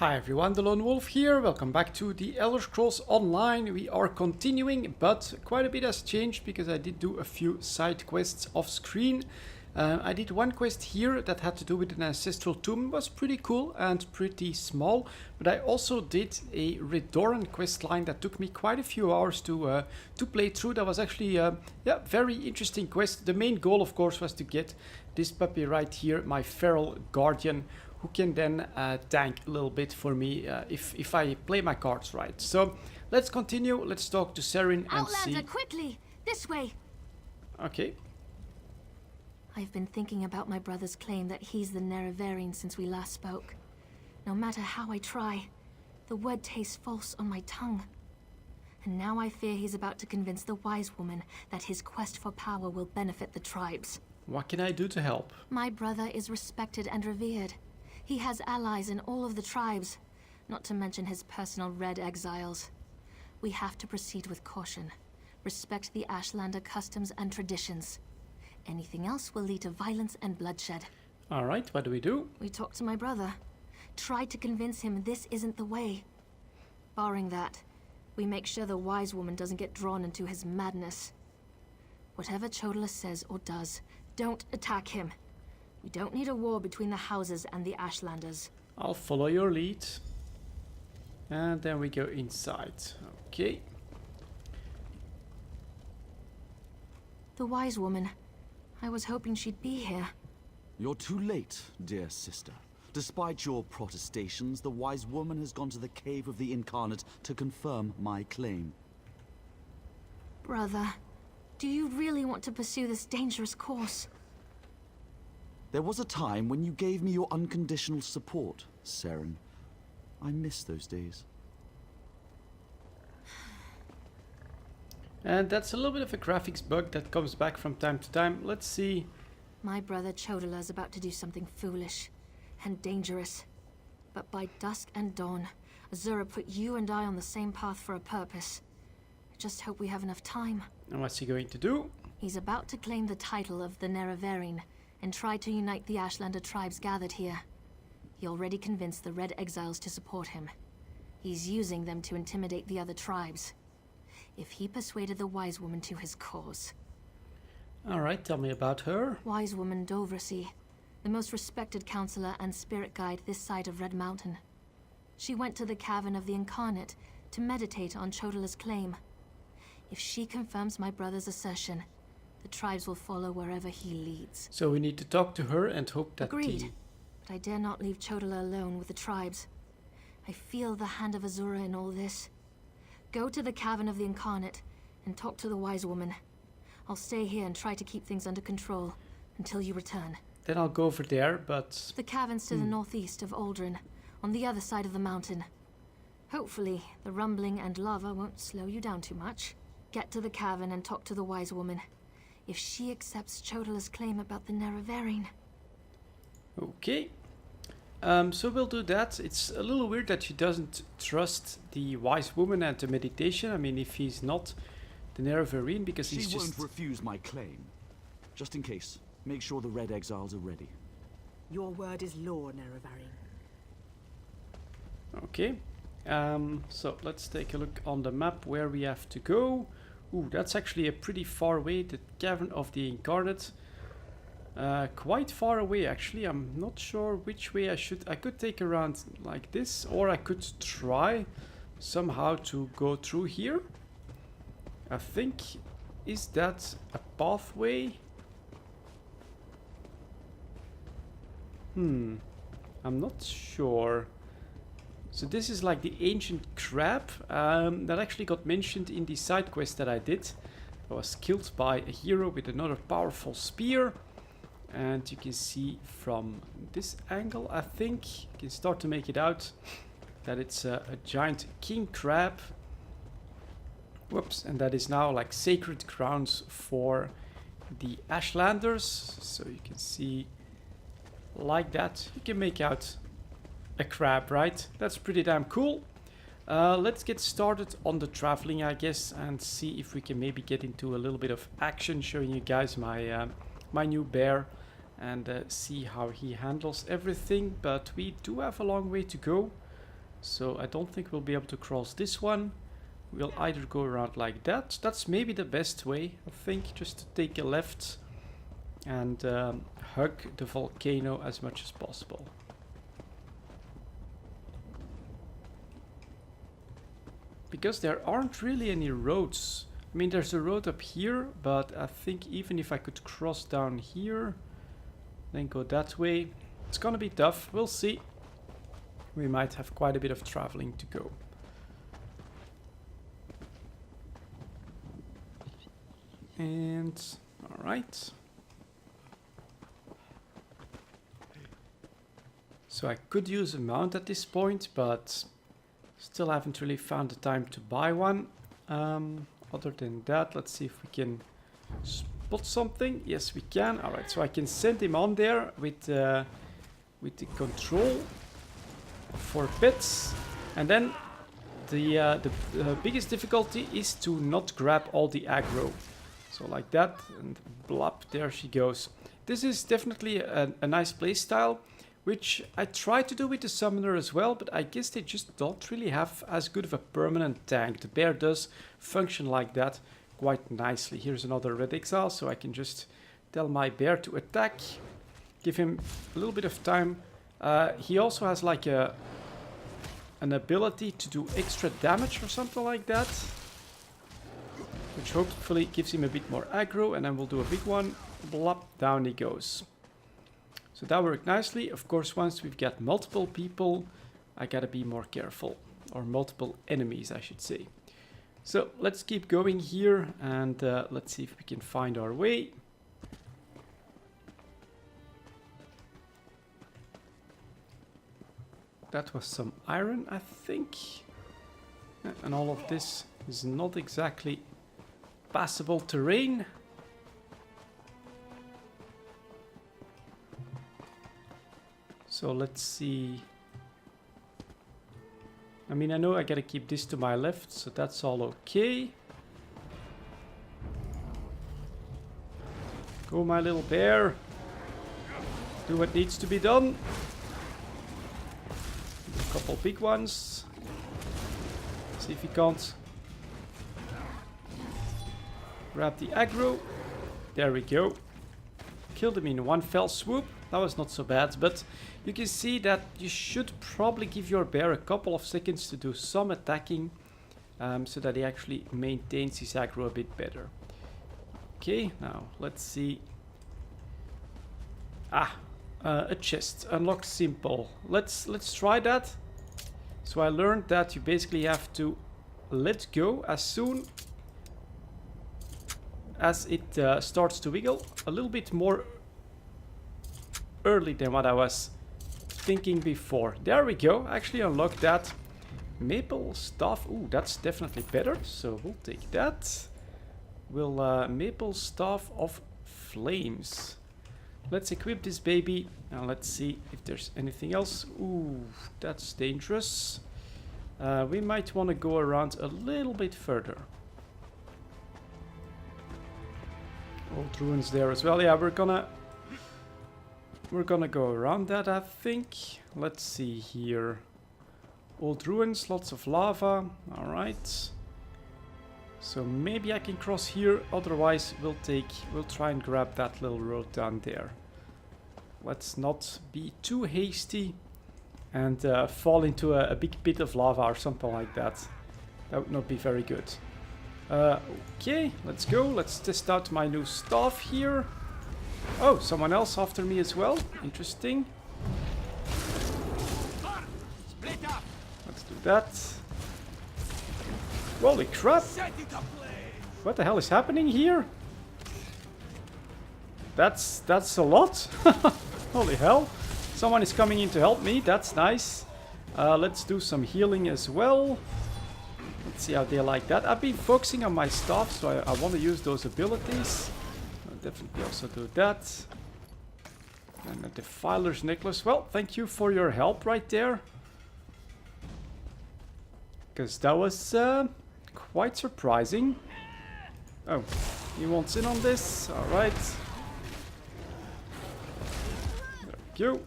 Hi everyone, delonewolf here. Welcome back to the Elder Scrolls Online. We are continuing, but quite a bit has changed because I did do a few side quests off screen. I did one quest here that had to do with an ancestral tomb. It was pretty cool and pretty small, but I also did a Redoran quest line that took me quite a few hours to play through. That was actually very interesting quest. The main goal, of course, was to get this puppy right here, my feral guardian, who can then tank a little bit for me if I play my cards right. So let's continue. Let's talk to Serin and see. Outlander, quickly! This way! Okay. I've been thinking about my brother's claim that he's the Nerevarine since we last spoke. No matter how I try, the word tastes false on my tongue. And now I fear he's about to convince the wise woman that his quest for power will benefit the tribes. What can I do to help? My brother is respected and revered. He has allies in all of the tribes, not to mention his personal Red Exiles. We have to proceed with caution. Respect the Ashlander customs and traditions. Anything else will lead to violence and bloodshed. Alright, what do we do? We talked to my brother. Tried to convince him this isn't the way. Barring that, we make sure the wise woman doesn't get drawn into his madness. Whatever Chodala says or does, don't attack him. We don't need a war between the houses and the Ashlanders. I'll follow your lead. And then we go inside. Okay. The wise woman. I was hoping she'd be here. You're too late, dear sister. Despite your protestations, the wise woman has gone to the cave of the incarnate to confirm my claim. Brother, do you really want to pursue this dangerous course? There was a time when you gave me your unconditional support, Serin. I miss those days. And that's a little bit of a graphics bug that comes back from time to time. Let's see. My brother Chodala is about to do something foolish and dangerous. But by dusk and dawn, Azura put you and I on the same path for a purpose. I just hope we have enough time. And what's he going to do? He's about to claim the title of the Nerevarine and try to unite the Ashlander tribes gathered here. He already convinced the Red Exiles to support him. He's using them to intimidate the other tribes. If he persuaded the wise woman to his cause. Alright, tell me about her. Wise woman Dovrasi, the most respected counselor and spirit guide this side of Red Mountain. She went to the Cavern of the Incarnate to meditate on Chodala's claim. If she confirms my brother's assertion, the tribes will follow wherever he leads. So we need to talk to her and hope that Agreed. But I dare not leave Chodala alone with the tribes. I feel the hand of Azura in all this. Go to the Cavern of the Incarnate and talk to the wise woman. I'll stay here and try to keep things under control until you return. Then I'll go over there, but... The cavern's to the northeast of Aldrin, on the other side of the mountain. Hopefully, the rumbling and lava won't slow you down too much. Get to the cavern and talk to the wise woman. If she accepts Chodala's claim about the Nerevarine. Okay. So we'll do that. It's a little weird that she doesn't trust the wise woman and the meditation. I mean, if he's not the Nerevarine, because he's She just... won't refuse my claim. Just in case, make sure the Red Exiles are ready. Your word is law, Nerevarine. Okay. So let's take a look on the map where we have to go. Ooh, that's actually a pretty far away. The Cavern of the Incarnate. Quite far away actually. I'm not sure which way I should. I could take around like this, or I could try somehow to go through here. I think, is that a pathway? I'm not sure. So this is like the ancient crab that actually got mentioned in the side quest that I did. I was killed by a hero with another powerful spear. And you can see from this angle, I think, you can start to make it out that it's a giant king crab. Whoops, and that is now like sacred grounds for the Ashlanders. So you can see like that. You can make out a crab, right? That's pretty damn cool. Let's get started on the traveling, I guess, and see if we can maybe get into a little bit of action, showing you guys my my new bear. And see how he handles everything, but we do have a long way to go. So I don't think we'll be able to cross this one. We'll either go around like that. That's maybe the best way, I think, just to take a left and hug the volcano as much as possible. Because there aren't really any roads. I mean, there's a road up here, but I think even if I could cross down here, then go that way, it's gonna be tough. We'll see. We might have quite a bit of traveling to go. And all right. So I could use a mount at this point, but still haven't really found the time to buy one. Other than that, let's see if we can spot something. Yes, we can. All right, so I can send him on there with the control for pets, and then the biggest difficulty is to not grab all the aggro. So like that, and blop, there she goes. This is definitely a nice playstyle, which I try to do with the summoner as well, but I guess they just don't really have as good of a permanent tank. The bear does function like that quite nicely. Here's another red exile, so I can just tell my bear to attack, give him a little bit of time. He also has like an ability to do extra damage or something like that, which hopefully gives him a bit more aggro, and then we'll do a big one. Blop, down he goes. So that worked nicely. Of course, once we've got multiple people, I gotta be more careful. Or multiple enemies, I should say. So let's keep going here, and let's see if we can find our way. That was some iron, I think. And all of this is not exactly passable terrain. So let's see. I mean, I know I gotta keep this to my left, so that's all okay. Go, my little bear. Do what needs to be done. A couple big ones. See if he can't grab the aggro. There we go. Killed him in one fell swoop. That was not so bad, but you can see that you should probably give your bear a couple of seconds to do some attacking, so that he actually maintains his aggro a bit better. Okay, now let's see. A chest. Unlock simple. Let's try that. So I learned that you basically have to let go as soon as it starts to wiggle. A little bit more early than what I was thinking before. There we go. Actually unlocked that. Maple staff. Ooh, that's definitely better. So we'll take that. We'll maple staff of flames. Let's equip this baby. Now let's see if there's anything else. Ooh, that's dangerous. We might want to go around a little bit further. Old ruins there as well. Yeah, we're gonna go around that, I think. Let's see here. Old ruins, lots of lava. All right. So maybe I can cross here. Otherwise, we'll try and grab that little road down there. Let's not be too hasty and fall into a big pit of lava or something like that. That would not be very good. Okay, let's go. Let's test out my new staff here. Oh, someone else after me as well. Interesting. Let's do that. Holy crap! What the hell is happening here? That's a lot. Holy hell. Someone is coming in to help me. That's nice. Let's do some healing as well. Let's see how they like that. I've been focusing on my stuff, so I want to use those abilities. I'll definitely also do that. And a Defiler's Necklace. Well, thank you for your help right there. Because that was quite surprising. Oh, he wants in on this. Alright. There we go.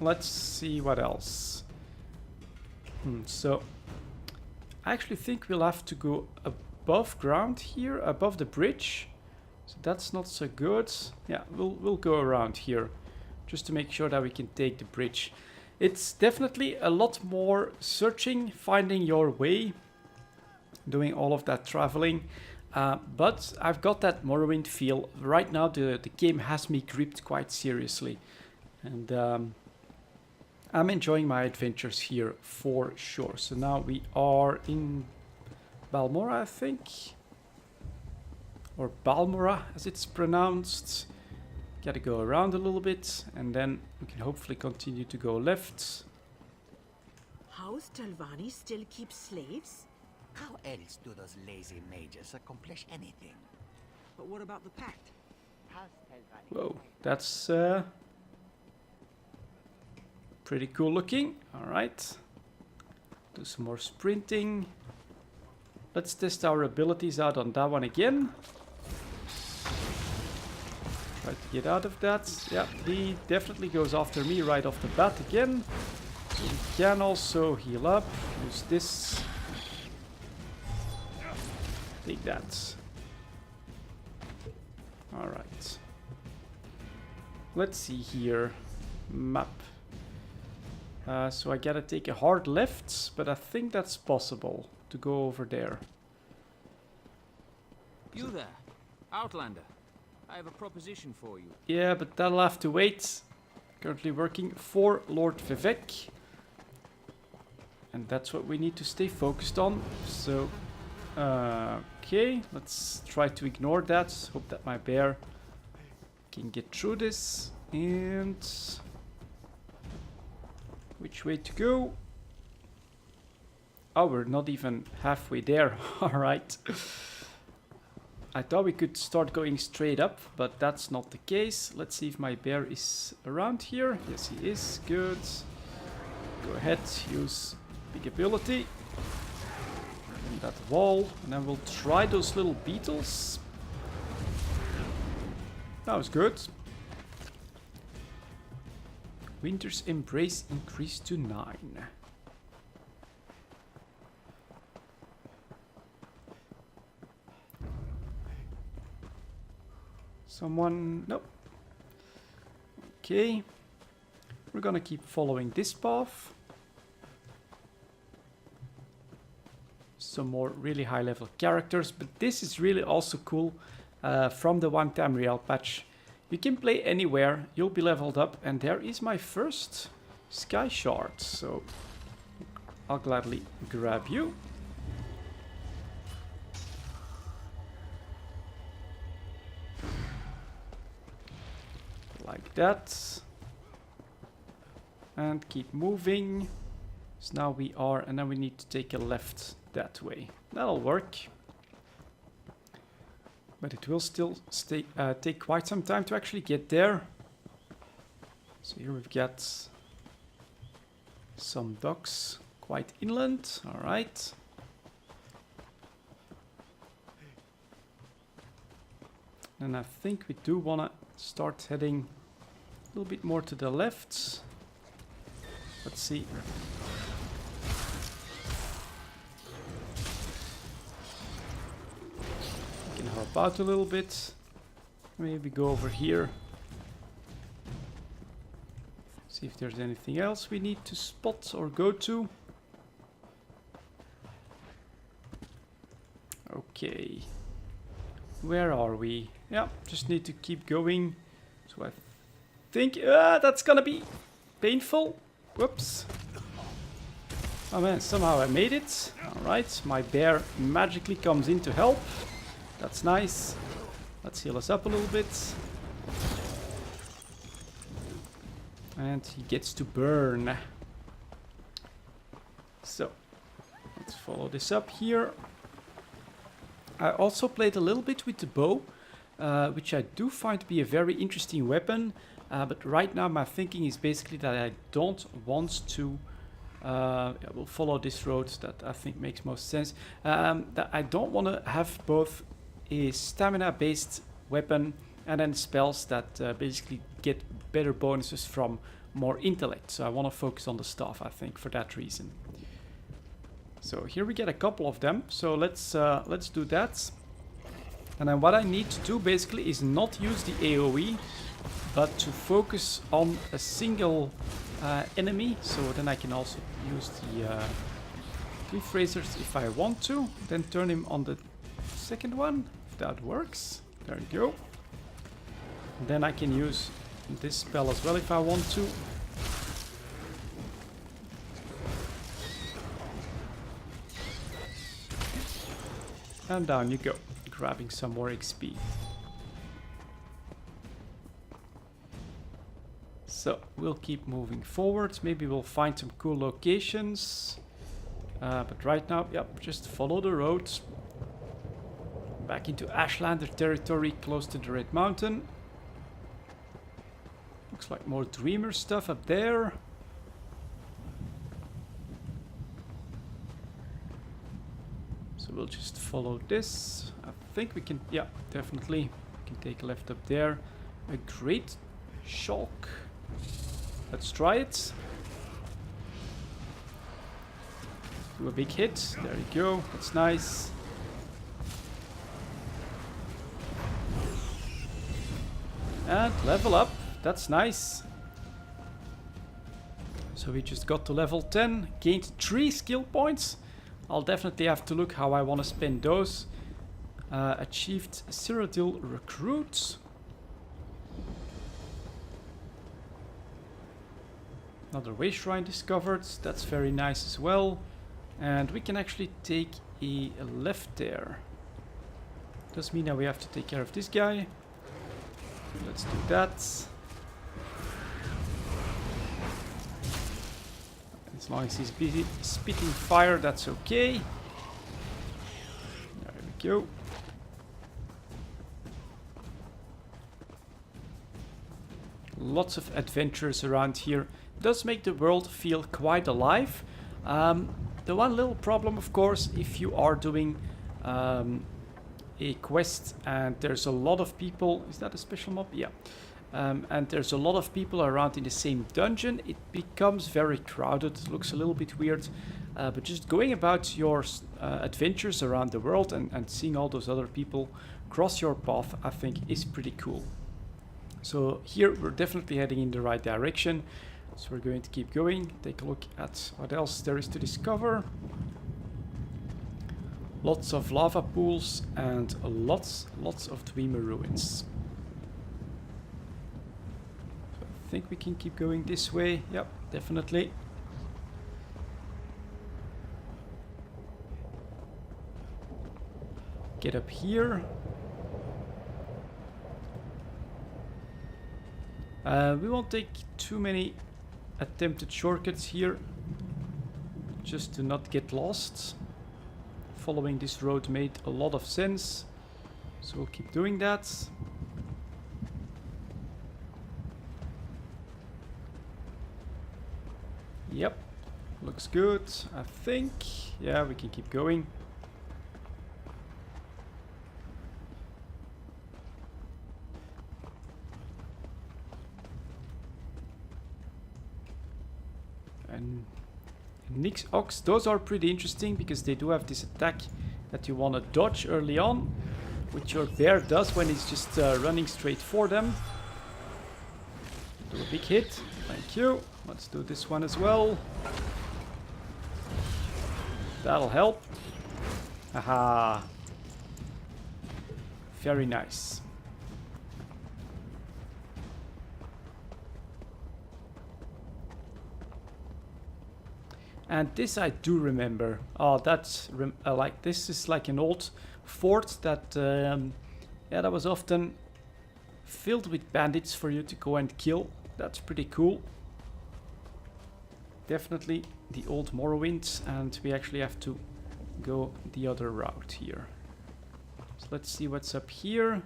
Let's see what else. So I actually think we'll have to go above ground here, above the bridge. So that's not so good. Yeah, we'll go around here just to make sure that we can take the bridge. It's definitely a lot more searching, finding your way, doing all of that traveling. But I've got that Morrowind feel. Right now the game has me gripped quite seriously. And I'm enjoying my adventures here for sure. So now we are in Balmora, I think. Or Balmora as it's pronounced. Gotta go around a little bit and then we can hopefully continue to go left. House Telvanni still keeps slaves? How else do those lazy mages accomplish anything? But what about the pact? Whoa, that's pretty cool looking. Alright. Do some more sprinting. Let's test our abilities out on that one again. Try to get out of that. Yeah, he definitely goes after me right off the bat again. We can also heal up. Use this. Take that. Alright. Let's see here. Map. So I gotta take a hard left, but I think that's possible to go over there. You there, Outlander. I have a proposition for you. Yeah, but that'll have to wait. Currently working for Lord Vivek. And that's what we need to stay focused on. So, okay, let's try to ignore that. Hope that my bear can get through this. And which way to go? Oh, we're not even halfway there. Alright. I thought we could start going straight up, but that's not the case. Let's see if my bear is around here. Yes, he is. Good. Go ahead, use big ability. And that wall. And then we'll try those little beetles. That was good. Winter's Embrace increased to 9. Someone... Nope. Okay. We're gonna keep following this path. Some more really high level characters, but this is really also cool from the one-time real patch. You can play anywhere, you'll be leveled up, and there is my first sky shard, so I'll gladly grab you. Like that. And keep moving. So now we are, and then we need to take a left that way. That'll work. But it will still take quite some time to actually get there. So here we've got some docks quite inland. Alright. And I think we do want to start heading a little bit more to the left. Let's see. We can help out a little bit. Maybe go over here. See if there's anything else we need to spot or go to. Okay. Where are we? Yeah, just need to keep going. So I think that's gonna be painful. Whoops. Oh man, somehow I made it. Alright, my bear magically comes in to help. That's nice. Let's heal us up a little bit. And he gets to burn. So, let's follow this up here. I also played a little bit with the bow, which I do find to be a very interesting weapon. But right now my thinking is basically that I don't want to... we'll follow this road, that I think makes most sense. That I don't want to have both a stamina-based weapon and then spells that basically get better bonuses from more intellect. So I want to focus on the staff, I think, for that reason. So here we get a couple of them. So let's do that. And then what I need to do basically is not use the AoE, but to focus on a single enemy. So then I can also use the cliff racers if I want to. Then turn him on the second one, if that works. There you go. And then I can use this spell as well if I want to. And down you go, grabbing some more XP. So we'll keep moving forward. Maybe we'll find some cool locations. But right now, yep, just follow the road. Back into Ashlander territory, close to the Red Mountain. Looks like more Dreamer stuff up there. So we'll just follow this. I think we can, yeah, definitely. We can take a left up there. A great shock. Let's try it. Do a big hit. There you go. That's nice. And level up. That's nice. So we just got to level 10. Gained 3 skill points. I'll definitely have to look how I want to spend those. Achieved Cyrodiil Recruit. Another WAYSHRINE discovered. That's very nice as well. And we can actually take a left there. Does mean that we have to take care of this guy. Let's do that. As long as he's busy spitting fire, that's okay. There we go. Lots of adventures around here. Does make the world feel quite alive. The one little problem, of course, if you are doing a quest and there's a lot of people. Is that a special mob? Yeah. And there's a lot of people around in the same dungeon. It becomes very crowded. It looks a little bit weird. But just going about your adventures around the world and seeing all those other people cross your path, I think is pretty cool. So here we're definitely heading in the right direction. So we're going to keep going, take a look at what else there is to discover. Lots of lava pools and lots of Dreamer ruins. So I think we can keep going this way. Yep, definitely. Get up here. We won't take too many attempted shortcuts here, just to not get lost. Following this road made a lot of sense, so we'll keep doing that. Yep, looks good, I think. Yeah, we can keep going. And Nyx Ox, those are pretty interesting because they do have this attack that you want to dodge early on, which your bear does when it's just running straight for them. Do a big hit, thank you. Let's do this one as well. That'll help. Haha. Very nice. And this I do remember. Oh, that's like this is like an old fort that yeah, that was often filled with bandits for you to go and kill. That's pretty cool. Definitely the old Morrowind, and we actually have to go the other route here. So let's see what's up here.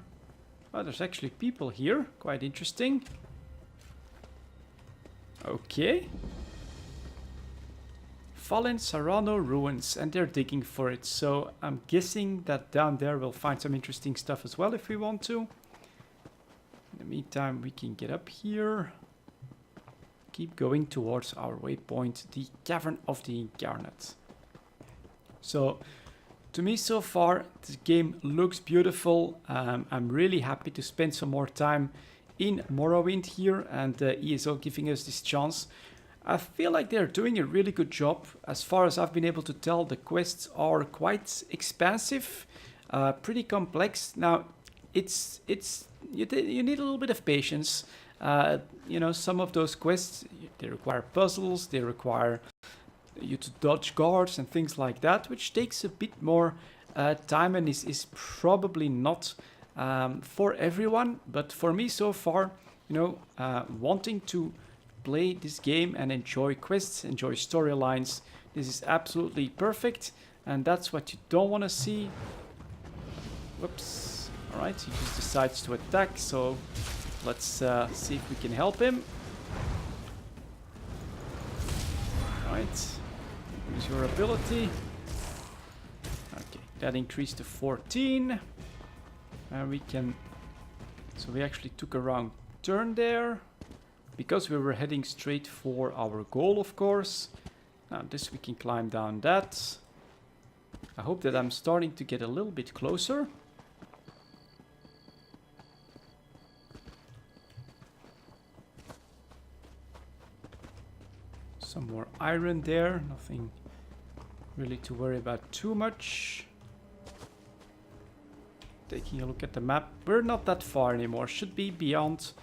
Oh, there's actually people here. Quite interesting. Okay. Fallen Serrano ruins, and they're digging for it, so I'm guessing that down there we'll find some interesting stuff as well if we want to. In the meantime, we can get up here, keep going towards our waypoint, the Cavern of the Incarnate. So to me so far, this game looks beautiful. I'm really happy to spend some more time in Morrowind here, and ESO giving us this chance. I feel like they're doing a really good job. As far as I've been able to tell, the quests are quite expansive, pretty complex. Now, you need a little bit of patience. You know, some of those quests, they require puzzles, they require you to dodge guards and things like that, which takes a bit more time and is probably not for everyone. But for me so far, you know, wanting to play this game and enjoy quests, enjoy storylines, this is absolutely perfect, and that's what you don't want to see. Whoops. Alright, he just decides to attack, so let's see if we can help him. Alright, use your ability. Okay, that increased to 14. And we can... So we actually took a wrong turn there, because we were heading straight for our goal, of course. Now this we can climb down that. I hope that I'm starting to get a little bit closer. Some more iron there, nothing really to worry about too much. Taking a look at the map, we're not that far anymore, should be beyond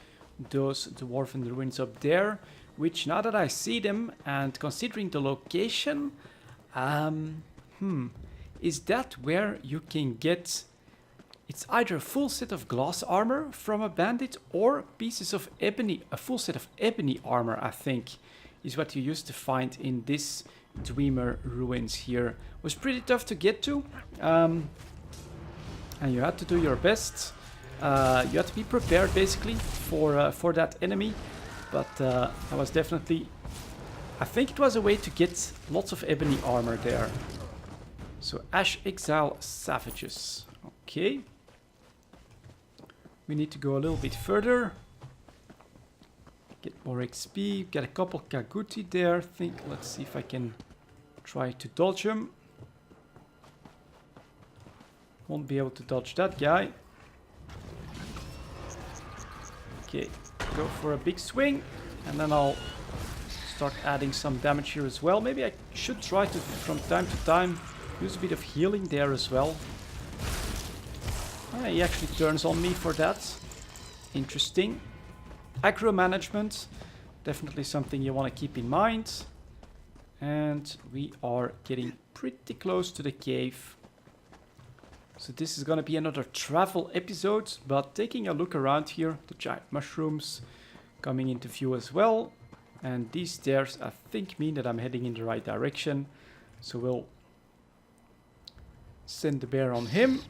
those dwarven ruins up there, which now that I see them and considering the location, is that where you can get, it's either a full set of glass armor from a bandit or pieces of ebony, a full set of ebony armor, I think, is what you used to find in this Dreamer ruins here. Was pretty tough to get to, and you had to do your best. You had to be prepared basically for that enemy, but I was definitely, I think it was a way to get lots of ebony armor there. So Ash Exile Savages. Okay, we need to go a little bit further. Get more XP, get a couple Kaguti there. Let's see if I can try to dodge him. Won't be able to dodge that guy. Okay, go for a big swing, and then I'll start adding some damage here as well. Maybe I should try to, from time to time, use a bit of healing there as well. He actually turns on me for that. Interesting. Aggro management, definitely something you want to keep in mind. And we are getting pretty close to the cave. So this is going to be another travel episode, but taking a look around here, the giant mushrooms coming into view as well. And these stairs, I think, mean that I'm heading in the right direction. So we'll send the bear on him.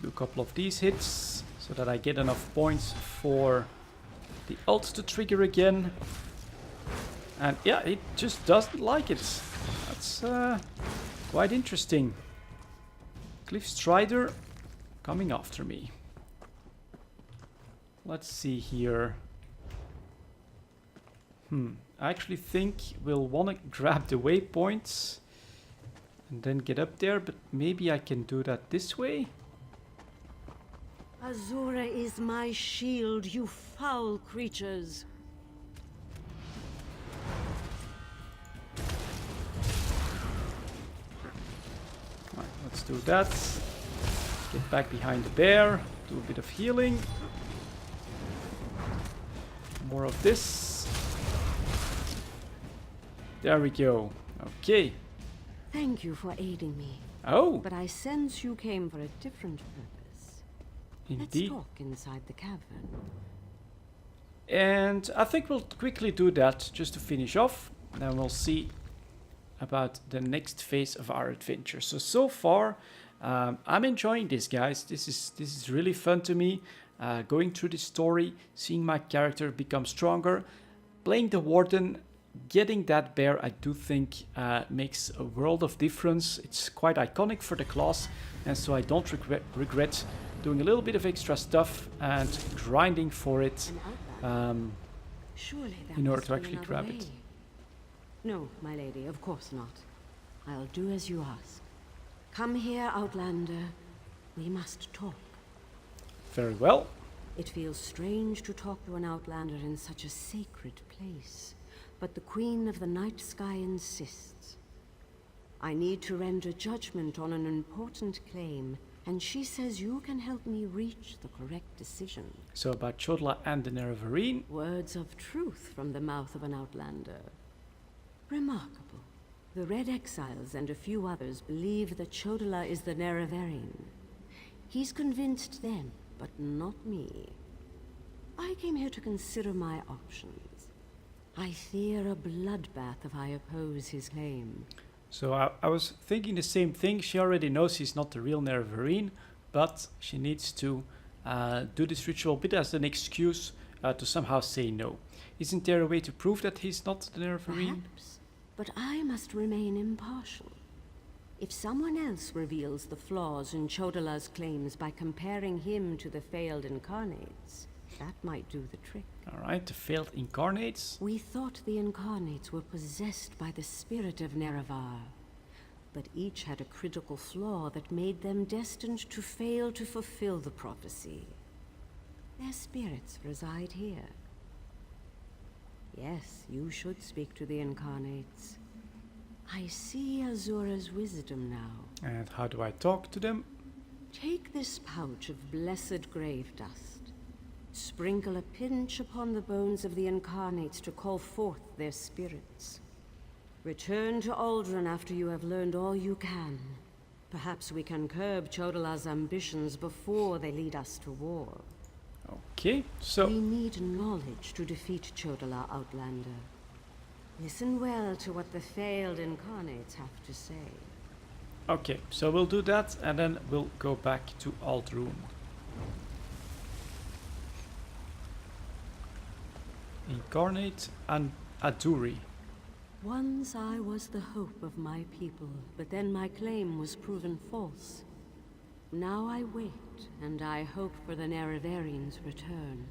Do a couple of these hits so that I get enough points for the ult to trigger again. And yeah, it just doesn't like it. That's quite interesting. Cliff Strider coming after me. Let's see here. I actually think we'll want to grab the waypoints and then get up there, but maybe I can do that this way. Azura is my shield, you foul creatures. Right, let's do that. Get back behind the bear, do a bit of healing. More of this. There we go. Okay. Thank you for aiding me. Oh, But I sense you came for a different purpose. indeed. Let's talk inside the cavern. And I think we'll quickly do that just to finish off. Then we'll see about the next phase of our adventure. So far, I'm enjoying this, guys. This is really fun to me. Going through the story, seeing my character become stronger, playing the warden, getting that bear, I do think makes a world of difference. It's quite iconic for the class, and so I don't regret doing a little bit of extra stuff and grinding for it An outback. Surely that in order must to be actually another grab way. it. No, my lady, of course not. I'll do as you ask. Come here, Outlander. We must talk. Very well. It feels strange to talk to an Outlander in such a sacred place, but the Queen of the Night Sky insists. I need to render judgment on an important claim, and she says you can help me reach the correct decision. So about Chodla and the Nerevarine. Words of truth from the mouth of an Outlander. Remarkable. The Red Exiles and a few others believe that Chodla is the Nerevarine. He's convinced them, but not me. I came here to consider my options. I fear a bloodbath if I oppose his claim. So I was thinking the same thing. She already knows he's not the real Nerevarine, but she needs to do this ritual a bit as an excuse to somehow say no. Isn't there a way to prove that he's not the Nerevarine? Perhaps, but I must remain impartial. If someone else reveals the flaws in Chodala's claims by comparing him to the failed incarnates, that might do the trick. Alright, the failed incarnates. We thought the incarnates were possessed by the spirit of Nerevar, but each had a critical flaw that made them destined to fail to fulfill the prophecy. Their spirits reside here. Yes, you should speak to the incarnates. I see Azura's wisdom now. And how do I talk to them? Take this pouch of blessed grave dust. Sprinkle a pinch upon the bones of the incarnates to call forth their spirits. Return to Aldrin after you have learned all you can. Perhaps we can curb Chodala's ambitions before they lead us to war. Okay, so We need knowledge to defeat Chodala, Outlander. Listen well to what the failed incarnates have to say. okay, so we'll do that and then we'll go back to Aldrun. Incarnate and Aduri. Once I was the hope of my people, but then my claim was proven false. Now I wait, and I hope for the Nerevarines' return.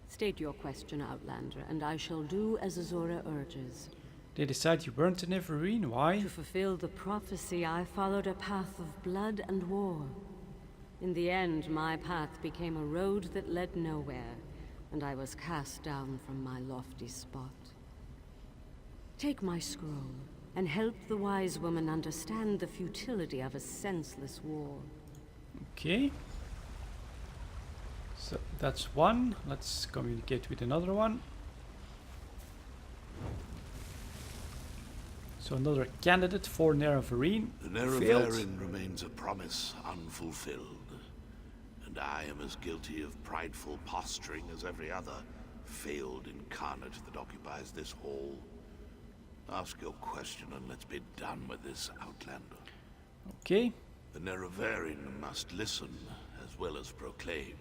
State your question, Outlander, and I shall do as Azura urges. They decide you weren't a Nerevarine, why? To fulfill the prophecy, I followed a path of blood and war. In the end, my path became a road that led nowhere, and I was cast down from my lofty spot. Take my scroll, and help the wise woman understand the futility of a senseless war. Okay. So that's one. Let's communicate with another one. So another candidate for Nerevarine. The failed. Nerevarine remains a promise unfulfilled, and I am as guilty of prideful posturing as every other failed incarnate that occupies this hall. Ask your question and let's be done with this, Outlander. Okay. The Nerevarine must listen as well as proclaim.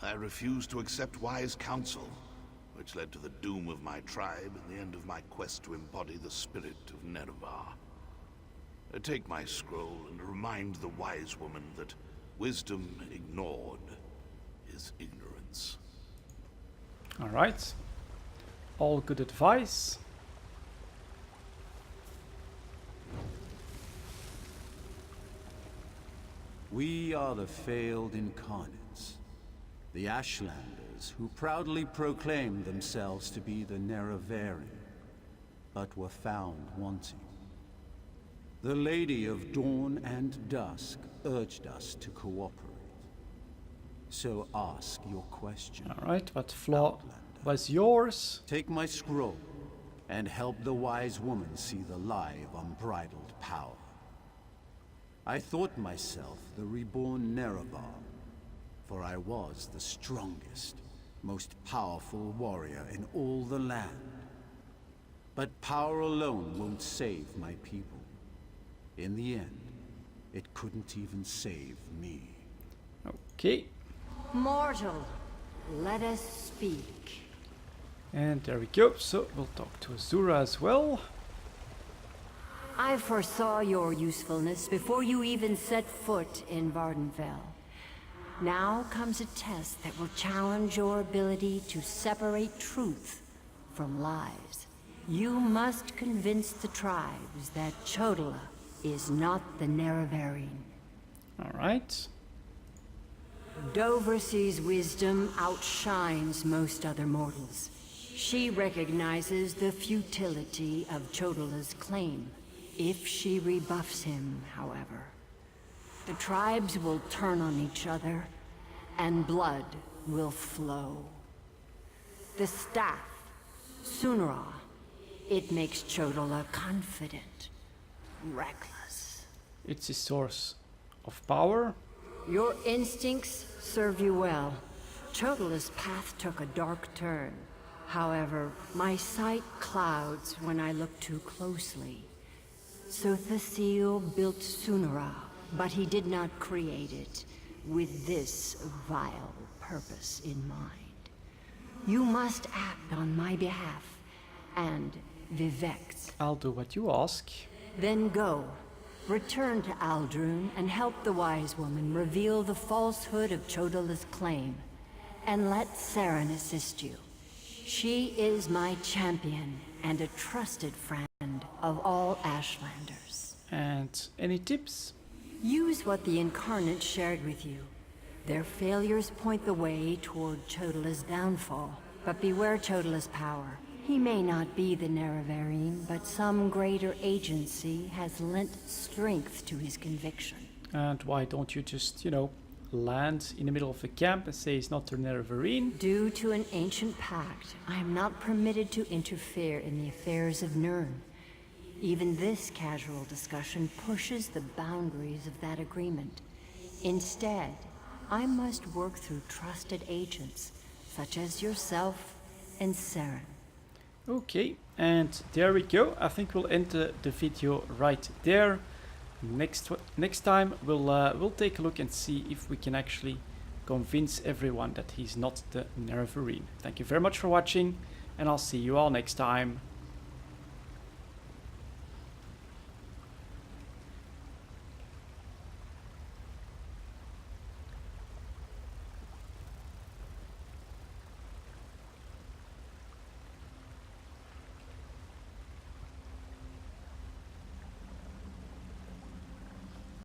I refuse to accept wise counsel, which led to the doom of my tribe and the end of my quest to embody the spirit of Nerevar. Take my scroll and remind the wise woman that wisdom ignored is ignorance. Alright. All good advice. We are the failed incarnates, the Ashlanders who proudly proclaimed themselves to be the Nerevarine, but were found wanting. The Lady of Dawn and Dusk urged us to cooperate. So ask your question. Alright, what flaw Outlander. was yours? Take my scroll and help the wise woman see the lie of unbridled power. I thought myself the reborn Nerevar, for I was the strongest, most powerful warrior in all the land. But power alone won't save my people. In the end, it couldn't even save me. Okay. Mortal, let us speak. And there we go. So we'll talk to Azura as well. I foresaw your usefulness before you even set foot in Vardenfell. Now comes a test that will challenge your ability to separate truth from lies. You must convince the tribes that Chodola is not the Nerevarine. All right. Doversee's wisdom outshines most other mortals. She recognizes the futility of Chodola's claim. If she rebuffs him, however, the tribes will turn on each other, and blood will flow. The staff, Sunra, it makes Chodola confident, reckless. It's a source of power. Your instincts serve you well. Chodola's path took a dark turn. However, my sight clouds when I look too closely. Sothasil built Sunra, but he did not create it with this vile purpose in mind. You must act on my behalf, and Vivec's. I'll do what you ask. Then go. Return to Aldrun and help the wise woman reveal the falsehood of Chodola's claim. And let Saren assist you. She is my champion and a trusted friend of all Ashlanders. And any tips? Use what the Incarnate shared with you. Their failures point the way toward Chodola's downfall. But beware Chodola's power. He may not be the Nerevarine, but some greater agency has lent strength to his conviction. And why don't you just, land in the middle of the camp and say he's not the Nerevarine? Due to an ancient pact, I am not permitted to interfere in the affairs of Nirn. Even this casual discussion pushes the boundaries of that agreement. Instead, I must work through trusted agents, such as yourself and Saren. Okay, and there we go. I think we'll end the video right there. Next time we'll take a look and see if we can actually convince everyone that he's not the Nerevarine. Thank you very much for watching, and I'll see you all next time.